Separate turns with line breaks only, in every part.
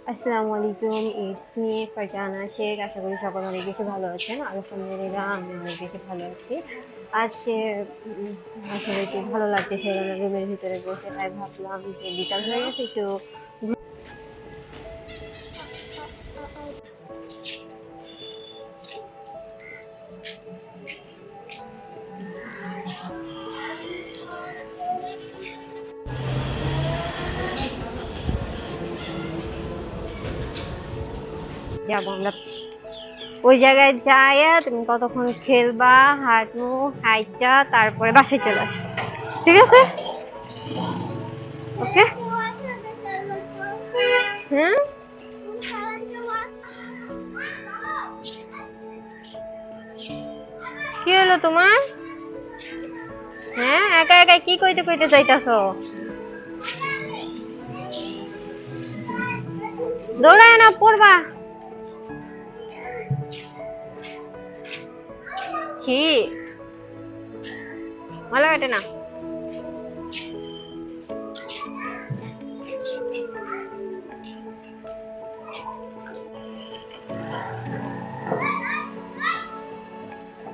আসসালামু আলাইকুম, it's me Farzana Sheikh. আশা করি সকলে অনেক বেশি ভালো আছেন। আলহামদুলিল্লাহ আমি অনেক বেশি ভালো আছি। আজকে উম, আসলে একটু ভালো লাগতেছিল না রুমের ভিতরে বসে, তাই ভাবলাম যে বিকাল হয়ে গেছে একটু যাবো আমরা ওই জায়গায় যাইয়া তুমি কতক্ষণ খেলবা, হাঁটবো, হাইটা তারপরে বাসায় চলে আসবো। ঠিক আছে? ওকে। হ্যাঁ, কি হলো তোমার? হ্যাঁ, একা একা কি কইতে কইতে যাইতাছো? দৌড়ায় না, পড়বা। ছি, ভালো কাটে না।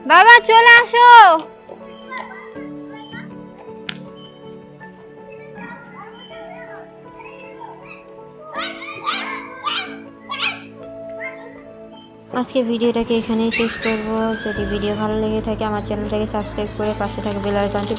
বাবা চলে আসো।
আজকে ভিডিওটাকে এখানেই শেষ করব। যদি ভিডিও ভালো লেগে থাকে আমার চ্যানেলটাকে সাবস্ক্রাইব করে পাশে থাকা বেল আইকনটি